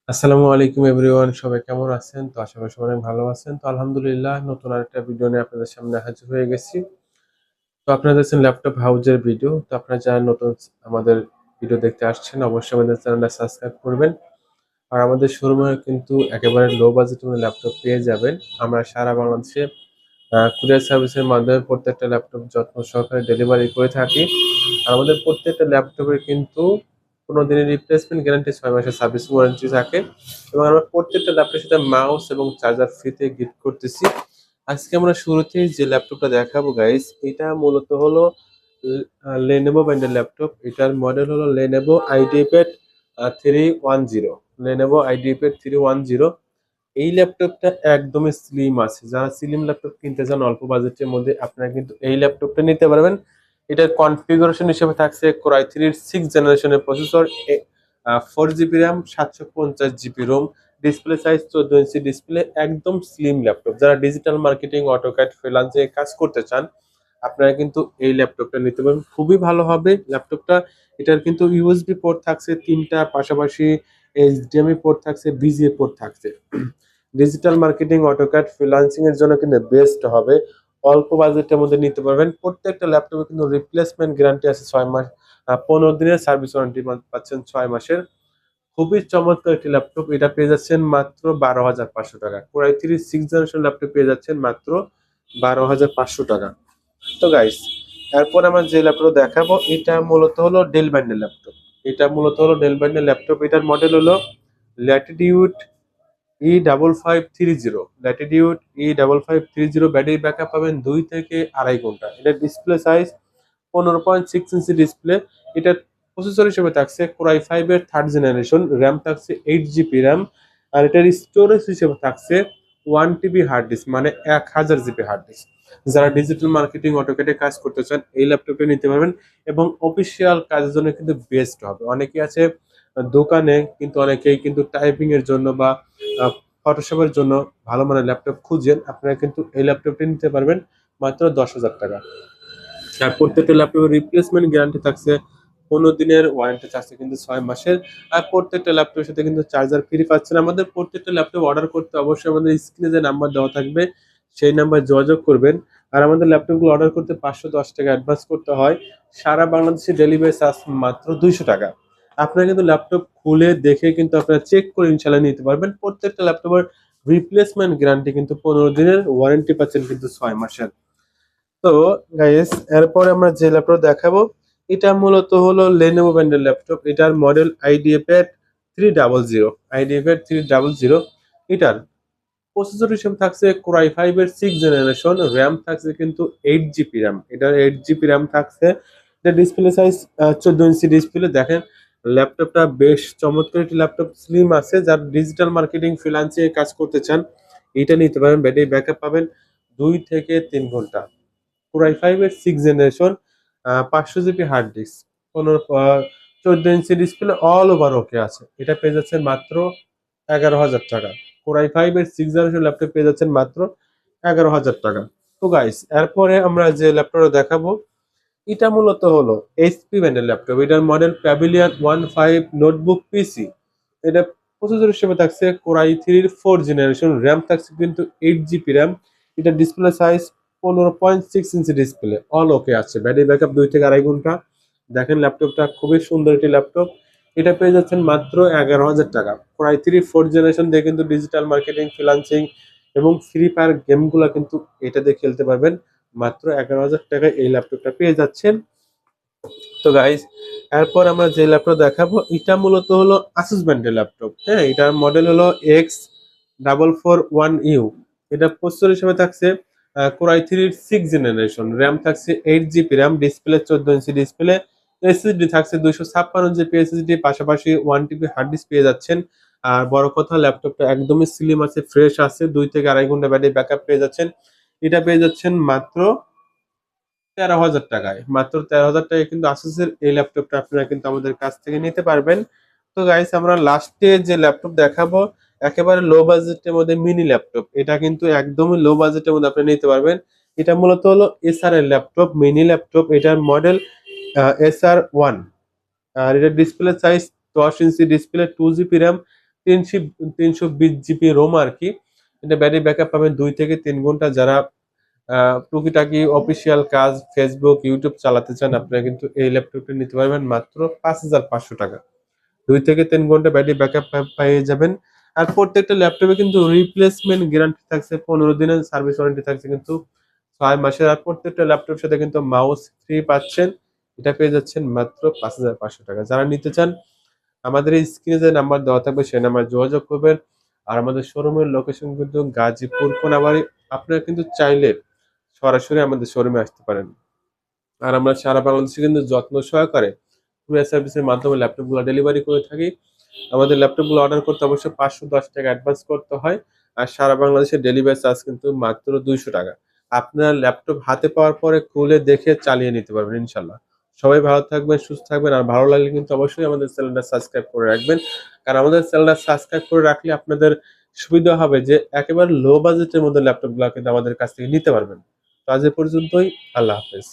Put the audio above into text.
আসসালামু আলাইকুম এভরিওয়ান, সবাই কেমন আছেন? তো আশা করি সবাই অনেক ভালো আছেন। তো আলহামদুলিল্লাহ, নতুন আরেকটা ভিডিও নিয়ে আপনাদের সামনে হাজির হয়ে গেছি। তো আপনারা দেখছেন ল্যাপটপ হাউজের ভিডিও। তো আপনারা যারা নতুন আমাদের ভিডিও দেখতে আসছেন, অবশ্যই আমাদের চ্যানেলটা সাবস্ক্রাইব করবেন। আর আমাদের শোরুমে কিন্তু একেবারে লো বাজেটের মধ্যে ল্যাপটপ পেয়ে যাবেন। আমরা সারা বাংলাদেশে কুরিয়ার সার্ভিসের মাধ্যমে প্রত্যেকটা ল্যাপটপ যত্ন সহকারে ডেলিভারি করে থাকি। আর আমাদের প্রত্যেকটা ল্যাপটপের কিন্তু 15 দিনের রিপ্লেসমেন্ট গ্যারান্টি, 6 মাসের সার্ভিস ওয়ারেন্টি থাকে এবং আমরা প্রত্যেকটা ল্যাপটপের সাথে মাউস এবং চার্জার ফ্রিতে গিফট করতেছি। আজকে আমরা শুরুতেই যে ল্যাপটপটা দেখাবো গাইস, এটা মূলত হলো Lenovo ব্র্যান্ডের ল্যাপটপ। এটার মডেল হলো Lenovo IdeaPad 310। Lenovo IdeaPad 310। এই ল্যাপটপটা একদমই স্লিম আছে। যারা স্লিম ল্যাপটপ কিনতে চান অল্প বাজেটের মধ্যে, আপনারা কিন্তু এই ল্যাপটপটা নিতে পারবেন। এটার কনফিগারেশন হিসেবে থাকছে Core i3 এর 6 জেনারেশনের processor, 4 GB RAM, 750 GB ROM, display size 14 inch display, একদম স্লিম ল্যাপটপ। যারা ডিজিটাল মার্কেটিং, অটোক্যাড, ফ্রিল্যান্সে কাজ করতে চান, আপনারা কিন্তু এই ল্যাপটপটা নিতে পারেন, খুবই ভালো হবে ল্যাপটপটা। এটার কিন্তু ইউএসবি পোর্ট থাকছে তিনটা, পাশাপাশি এইচডিএমআই পোর্ট থাকছে, বিজিএ পোর্ট থাকছে। ডিজিটাল মার্কেটিং, অটোক্যাড, ফ্রিল্যান্সিং এর জন্য কিন্তু বেস্ট হবে। অল্প বাজেটের মধ্যে নিতে পারবেন। প্রত্যেকটা ল্যাপটপে কিন্তু রিপ্লেসমেন্ট গ্যারান্টি আছে 6 মাস, 15 দিনের সার্ভিস ওয়ারেন্টি পাচ্ছেন 6 মাসের। খুবই চমৎকার একটি ল্যাপটপ। এটা পেয়ে যাচ্ছেন মাত্র 12,500 টাকা। Core i3 6 জেনারেশন ল্যাপটপ পেয়ে যাচ্ছেন মাত্র 12,500 টাকা। তো গাইস, এরপর আমরা যে ল্যাপটপ দেখাবো, এটা মূলত হলো ডেল ব্র্যান্ডের ল্যাপটপ। এটার মডেল হলো Latitude E5530। Latitude E5530। Battery backup পাবেন 2 থেকে 2.5 ঘন্টা। এটার ডিসপ্লে সাইজ 15.6 ইঞ্চি ডিসপ্লে। এটার প্রসেসর হিসেবে থাকছে Core i5 এর 3rd জেনারেশন, র্যাম থাকছে 8 জিবি র্যাম। আর এটার স্টোরেজ হিসেবে থাকছে 1 টিবি হার্ড ডিস্ক, মানে 1000 জিবি হার্ড ডিস্ক। যারা ডিজিটাল মার্কেটিং, অটোকেটে কাজ করতে চান, এই ল্যাপটপটা নিতে পারবেন এবং অফিসিয়াল কাজের জন্য কিন্তু বেস্ট হবে। অনেকেই আছে দোকানে, কিন্তু অনেকেই কিন্তু টাইপিং এর জন্য বা ফটোশপের জন্য ভালো মানের ল্যাপটপ খুঁজেন, আপনারা কিন্তু এই ল্যাপটপটি নিতে পারবেন মাত্র 10,000 টাকা। আর প্রত্যেকটা ল্যাপটপের রিপ্লেসমেন্ট গ্যারান্টি থাকছে 15 দিনের, ওয়ারেন্টি থাকছে কিন্তু 6 মাসের। আর প্রত্যেকটা ল্যাপটপের সাথে কিন্তু চার্জার ফ্রি পাচ্ছেন। আমাদের প্রত্যেকটা ল্যাপটপ অর্ডার করতে অবশ্যই আমাদের স্ক্রিনে যে নাম্বার দেওয়া থাকবে, সেই নাম্বার যোগাযোগ করবেন। আর আমাদের ল্যাপটপগুলো অর্ডার করতে 510 টাকা অ্যাডভান্স করতে হয়। সারা বাংলাদেশে ডেলিভারি চার্জ মাত্র 200 টাকা। আপনারা কিন্তু ল্যাপটপ খুলে দেখে কিন্তু আপনারা চেক করে ইনশাল্লাহ নিতে পারবেন। প্রত্যেকটা ল্যাপটপের রিপ্লেসমেন্ট গ্যারান্টি কিন্তু 15 দিনের, ওয়ারেন্টি পাচ্ছেন কিন্তু 6 মাসের। তো গাইস, এরপরে আমরা যে ল্যাপটপ দেখাবো, এটা মূলত হলো Lenovo ব্র্যান্ডের ল্যাপটপ। এটার মডেল IdeaPad 300। IdeaPad 300। এটার প্রসেসর হিসেবে থাকছে Core i5 এর 6 জেনারেশন, র্যাম থাকছে কিন্তু 8 জিবি র্যাম। এটার 8 জিবি র্যাম থাকছে। এটা ডিসপ্লে সাইজ 14 ইঞ্চি ডিসপ্লে। দেখেন ল্যাপটপটা বেশ চমৎকার একটি ল্যাপটপ, স্লিম আছে। যারা ডিজিটাল মার্কেটিং, ফ্রিল্যান্সিং এ কাজ করতে চান, এটা নিতে পারেন। ব্যাটারি ব্যাকআপ পাবেন 2 থেকে 3 ঘন্টা। Core i5 এর 6 generation, 500 GB hard disk, 14 inch display, all over ওকে আছে। এটা পেয়ে যাচ্ছেন মাত্র 11,000 টাকা। Core i5 এর 6 জেনারেশন ল্যাপটপ পেয়ে যাচ্ছেন মাত্র 11,000 টাকা। তো গাইস, এরপরে আমরা যে ল্যাপটপটা দেখাবো, এটা মূলত হলো এইচপি ব্র্যান্ডের ল্যাপটপ। এটার মডেল প্যাভিলিয়ন 15 নোটবুক পিসি। এটা প্রসেসর হিসেবে থাকছে Core i3 এর 4 জেনারেশন, র্যাম থাকছে কিন্তু 8 জিবি র্যাম। এটা display size 15.6 inch display, all ওকে আছে। ব্যাটারি ব্যাকআপ 2 থেকে 2.5 ঘন্টা। দেখেন ল্যাপটপটা খুবই সুন্দর একটি ল্যাপটপ। এটা পেয়ে যাচ্ছেন মাত্র 11,000 টাকা। Core i3 4 জেনারেশন দিয়ে কিন্তু ডিজিটাল মার্কেটিং, ফ্রিল্যান্সিং এবং ফ্রি ফায়ার গেমগুলো কিন্তু এটা দিয়ে খেলতে পারবেন। মাত্র 11,000 টাকায় এই ল্যাপটপটা পেয়ে যাচ্ছেন। তো গাইস, এরপর আমরা যে ল্যাপটপ দেখাবো, এটা মূলত হলো Asus ব্র্যান্ডের ল্যাপটপ। হ্যাঁ, এটার মডেল হলো X441U। এটা প্রসেসর হিসেবে থাকছে Core i3 এর 6 জেনারেশন, র্যাম থাকছে 8 GB RAM, display 14 inch display, SSD থাকছে 256 জিবি এসএসডি, পাশাপাশি 1 টিবি হার্ড ডিস্ক পেয়ে যাচ্ছেন। আর বড় কথা, ল্যাপটপটা একদমই স্লিম আছে, ফ্রেশ আছে। 2 থেকে 2.5 ঘন্টা ব্যাটারি ব্যাকআপ পেয়ে যাচ্ছেন। এটা পেয়ে যাচ্ছেন মাত্র 13,000 টাকায়। মাত্র 13,000 টাকায় কিন্তু আসুসের এই ল্যাপটপটা আপনারা কিন্তু আমাদের কাছ থেকে নিতে পারবেন। তো গাইস, আমরা লাস্টে যে ল্যাপটপ দেখাবো, একেবারে লো বাজেটের মধ্যে মিনি ল্যাপটপ। এটা কিন্তু একদমই লো বাজেটের মধ্যে আপনি নিতে পারবেন। এটা মূলত হলো এসআর এর ল্যাপটপ, মিনি ল্যাপটপ। এটার মডেল SR1। আর এটার display size 10 inch display, 2 GB RAM, তিনশো 320 জিবি রোম আর কি। এটা ব্যাটারি ব্যাকআপ পাবেন 2 থেকে 3 ঘন্টা। যারা টুকিটাকি অফিসিয়াল কাজ ফেসবুক ইউটিউব চালাতে চান আপনারা কিন্তু এই ল্যাপটপটা নিতে পারবেন মাত্র 5,500 টাকা। 2 থেকে 3 ঘন্টা ব্যাটারি ব্যাকআপ পেয়ে যাবেন। আর প্রত্যেকটা ল্যাপটপে কিন্তু রিপ্লেসমেন্ট গ্যারান্টি থাকছে, 15 দিনের সার্ভিস ওয়ারেন্টি থাকছে কিন্তু 6 মাসের। আর প্রত্যেকটা ল্যাপটপের সাথে কিন্তু মাউস ফ্রি পাচ্ছেন। এটা পেয়ে যাচ্ছেন মাত্র 5,500 টাকা। যারা নিতে চান আমাদের এই স্ক্রিনে যে নাম্বার দেওয়া থাকবে সেই নাম্বারে যোগাযোগ করবেন। আর আমাদের শোরুমের লোকেশন কিন্তু গাজীপুর কোনাবাড়ি। আপনারা কিন্তু চাইলে সরাসরি আমাদের শোরুমে আসতে পারেন। আর আমরা সারা বাংলাদেশে কিন্তু যত্ন সহকারে কুরিয়ার সার্ভিসের মাধ্যমে ল্যাপটপগুলো ডেলিভারি করে থাকি। আমাদের ল্যাপটপগুলো অর্ডার করতে অবশ্যই 510 টাকা অ্যাডভান্স করতে হয়। আর সারা বাংলাদেশে ডেলিভারি চার্জ কিন্তু মাত্র 200 টাকা। আপনার ল্যাপটপ হাতে পাওয়ার পরে খুলে দেখে চালিয়ে নিতে পারবেন ইনশাল্লাহ। সবাই ভালো থাকবেন, সুস্থ থাকবেন। আর ভালো লাগলে কিন্তু অবশ্যই আমাদের চ্যানেলটা সাবস্ক্রাইব করে রাখবেন। কারণ আমাদের চ্যানেলটা সাবস্ক্রাইব করে রাখলে আপনাদের সুবিধা হবে যে একেবারে লো বাজেটের মধ্যে ল্যাপটপগুলো কিন্তু আমাদের কাছ থেকে নিতে পারবেন। তো আজ এ পর্যন্তই। আল্লাহ হাফেজ।